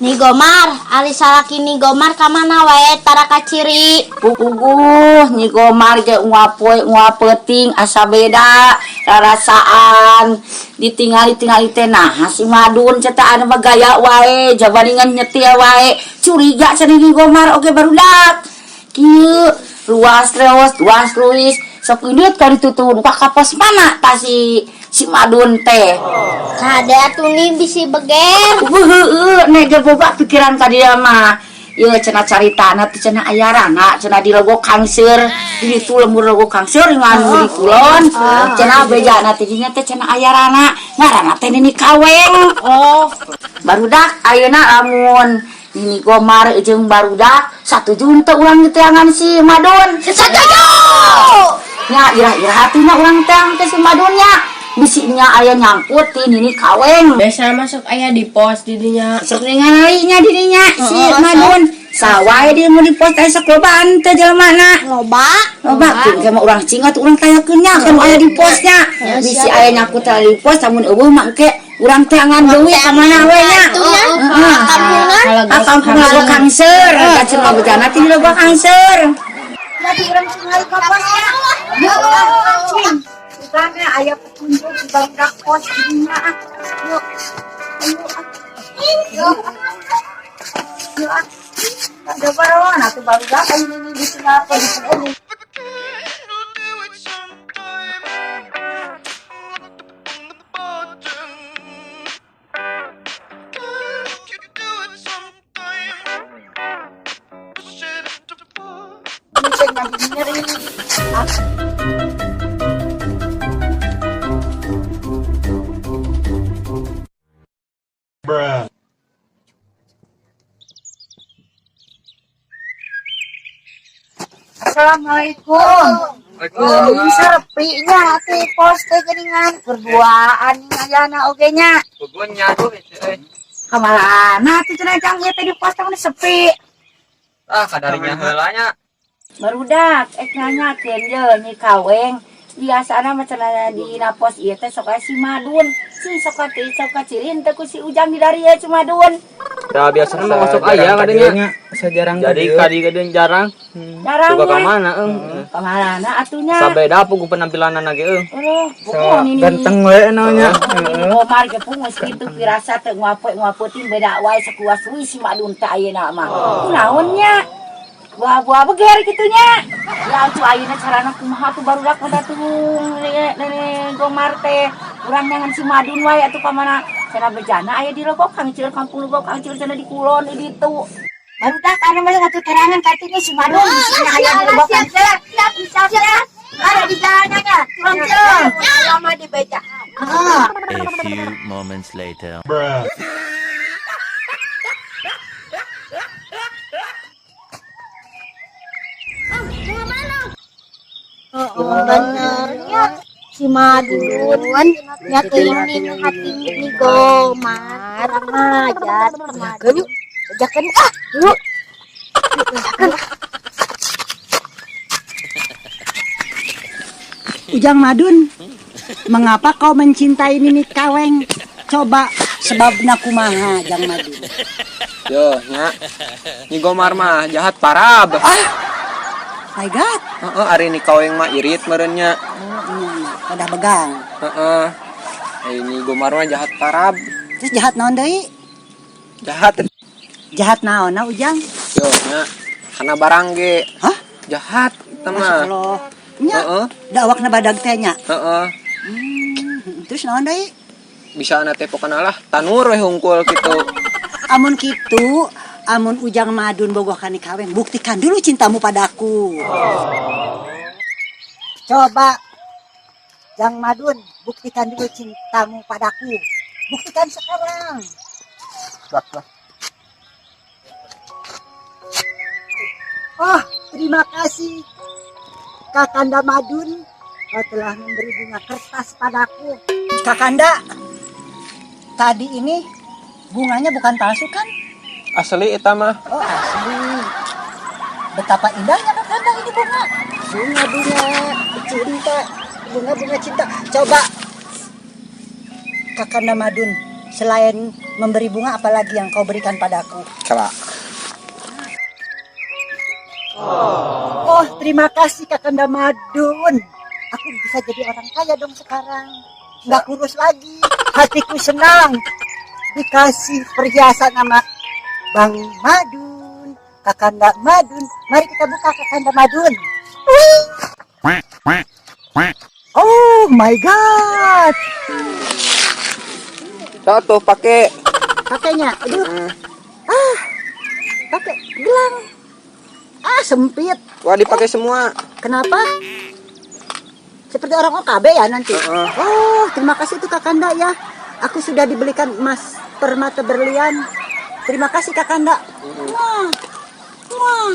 Ni Gomar, ali salaki ni Gomar kamana wae tara kaciri. Nyi Gomar ge nguapeting asa beda rasaan ditingali teh nah si Madun cetak anu gaya wae jabaningan nyetir wae curiga cenah Nyi Gomar oge barudak kieu luas luis sok indit ka dituturun ka kapos mana tah si Madun teh. Kade atuh ni bisi beger. Heueuh nek boga pikiran ka dia mah. Ieu cenah caritana teh cenah aya rana cenah di logo Kangser. Di ditu lembur logo Kangser ngan di kulon. Cenah bejana teh dinya teh cenah aya rana. Ngaranna teh Nini Kaweng. Oh, Barudak ayeuna lamun Nini Gomar jeung barudak satuju teh urang diteangan si Madun. setuju. Nya ira-ira hatina urang teh si Madunnya. Bisinya aya nyangkut ti Nini Kaweng. Biasa masuk ayah di pos didinya. Sok ningali-nya dirinya si Madun. Sawae dia mau di pos aya saklobaan teh jelemana. Loba. Teu mah urang cingat urang tayakeun nya kan aya di posnya. Bisi aya nyangkut di pos lamun eueuh mah engke urang teh ngan deui ka mana we nya. Kampungan. Kampung Logo Kangser. Da cenah bejana ti di Logo Kangser. Jadi urang ningali ka posnya. Ya Allah. Karena ayah petunjuk di bangdak pos dinya. Yuk. Ada baron atuh baru dak ini di sini apa di sini. Assalamualaikum. Waalaikumsalam. Serepinya ati pos teh geuningan berduaan ngayana oge nya. Bugunnya tuh Kamarana atuh cenah cang ieu teh di pos teh sepi. kadarinya heula nya. Barudak nanyakeun ye Nyi Kaweng. Biasana mah cenah di pos ieu teh sok si Madun. Si sok kacirin teh ku si Ujang di dari si Madun. Da biasana mah masuk aya kadenya. Sejarang Jadi kadi gadeun jarang. Jarang Suka ka we. mana Kamarana atunya. Sabeda pugu penampilanna ge Pokoknya ini ganteng we namanya. ini Gomar ge pun geus kitu pirasa teh nguapeutin beda wae sakuas si Madun teh ayeuna mah. Kunaon nya? Buah beger kitunya. Ya atuh ayeuna carana kumaha tuh barudak mah tuh Nini Gomar teh. Urang nyangan si Madun wae atuh ka mana? Cenah bejana aya di Logo Kangcil kampung Logo Kangcil cenah di kulon di ditu. Barudak anu mah atuh terangan kartunya si Madun di sini aya di Logo Kangser. Siap. Ada di jalannya nya. Turun. Lama di bejaan. A few moments later. Benernya si Madun nyakeinin hati ni Gomar ngajar Madun. Jakan yuk. Ujang Madun, mengapa kau mencintai Nini Kaweng? Coba sebabna kumaha Jang Madun. Yo nya. Nyi Gomar mah jahat parab. My God. Ari Nini Kaweng mah irit meureun nya. Pada begang. Nyi Gomar mah jahat parab. Terus jahat naon deui? Jahat. Jahat naon Ujang? Yo nya. Kana barang ge. Hah? Jahat eta Masya mah. Allah. Nya, dakwakna badag teh nya. Terus naon deui? Bisa na teh pokona lah tanur we hungkul kitu. Amun kitu, amun Ujang Madun bogoh ka Nini Kaweng, buktikan dulu cintamu padaku. Coba Jang Madun, buktikan dulu cintamu padaku. Buktikan sekarang. Oh, terima kasih Kakanda Madun, kau telah memberi bunga kertas padaku. Kakanda, tadi ini bunganya bukan palsu kan? Asli eta mah. Oh, asli. Betapa indahnya Kakanda ini bunga. Bunga-bunga cinta, bunga-bunga cinta. Coba Kakanda Madun Selain memberi bunga, apalagi yang kau berikan padaku? Kelak. Oh, terima kasih Kakanda Madun. Aku bisa jadi orang kaya dong sekarang. Nggak kurus lagi. Hatiku senang. Dikasih perhiasan sama Bang Madun. Kakanda Madun. Mari kita buka Kakanda Madun. Oh my God. Tuh pakai. Pakainya. Aduh. Pakai gelang. Sempit. Wah, dipakai semua. Kenapa? Seperti orang OKB ya nanti. Oh, terima kasih tuh Kakanda ya. Aku sudah dibelikan emas permata berlian. Terima kasih Kakanda. Wah. Wah.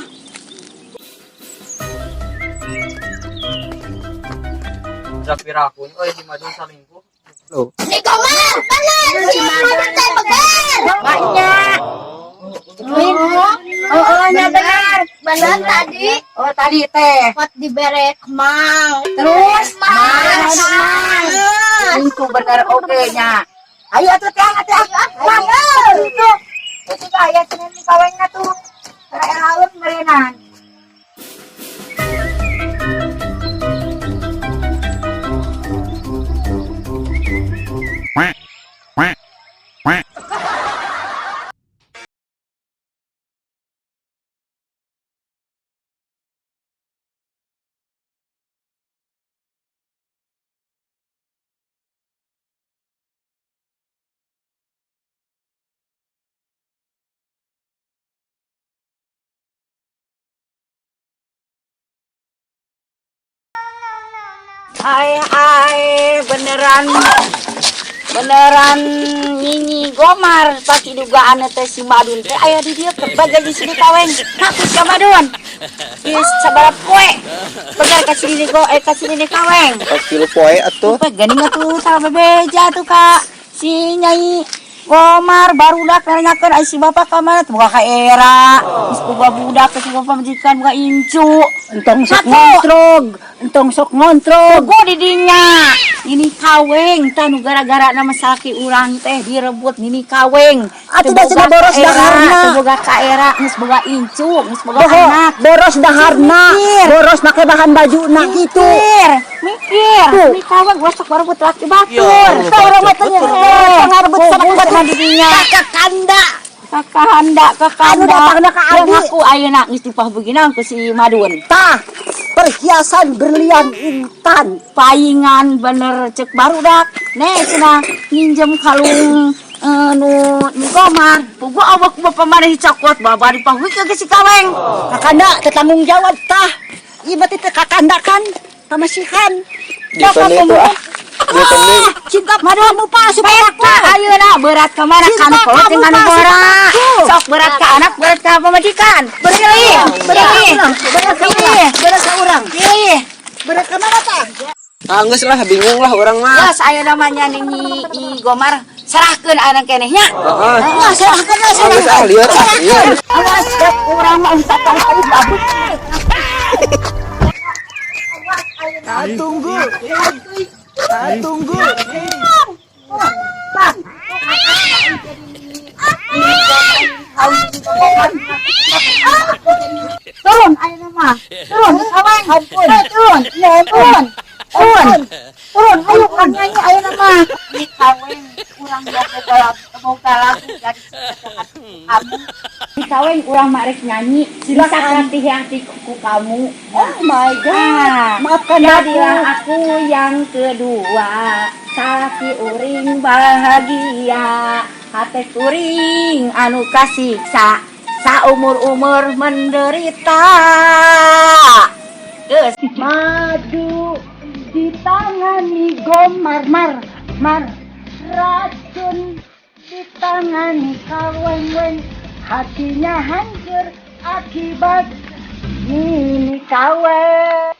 Rapiraku, si Madun salingkuh. Loh. Ni Gomar, benar. Si Madun teh bener. Banyak. Nya benar. Bener tadi. Oh, tadi teh. Pot diberek mang. Terus Mas. Itu benar oke nya. Ayo tuh teh, Mang. Itu. Itu aya cenah di kawengna tuh. Karena laut merenan. Hai, beneran Nyi Gomar pasti dugaan teh si Madun teh aya di dieu keur bagai di sini kaweng. Ngaku si Madun. Geus sabaraha poe. Begar ka sini ka sini kaweng. Pasti lu poe atuh. Geuning atuh tara bebeja tuh Kak. Si Nyai Gomar barudak nanyakeun ai si bapak ka mana teu boga ka era. Geus boga budak si bapak majikan boga incu. Entong sok ngontrog. Go di dinya. Ini kaweng tanu gara-gara nama salaki urang teh direbut ini kaweng. Atuh da cenah boros daharna. Teu boga ka era, geus boga incu, geus boga anak. Boros daharna. Boros make bahan bajuna gitu. Mikir. Ini kaweng gosok barebut laki batur. Kaweng mah teh ngarebut sama didinya. Kakanda. datangna ka Adi. Aku ayeuna geus dipah beugina ku si Madun. Tah, perhiasan berlian intan. Paingan bener cek barudak. Nih cenah nginjem kalung nu Gomar. Pugu awak bapak maneh cokot baba dipahwi ke si kaweng. Kakanda tanggung jawab tah. Ieu berarti teh Kakanda kan pamasihan. Diton deui tuh Cinta padamu pa supaya Ayeuna berat ka mana kan kolot jeung anu bora. Sok berat ka anak, berat ka pamajikan. Beres ka urang. Beres ka mana tah? Geus lah, bingung lah orang mah. Geus aya namanya Nyi Gomar serahkeun anak keneh nya. Heeh. Serahkeun Geus lieur. Awas urang mah usah tahu bagus. Tunggu. Turun, ayo mah. Turun, kaweng. Ampun. Turun. Turun, ayo kan nyanyi ayo mah. Di kaweng urang boga lagu dari kamu. Di kaweng urang mah rek nyanyi. Silakan hati-hati ku kamu. Oh my God. Maafkan Jadilah aku yang kedua. Salaki uring bahagia. Hate kuring anu kasiksa. Saumur-umur menderita. Geus madu di tangan Nyi Gomar mar racun di tangan Nyi Kaweng hatinya hancur akibat ini Kaweng.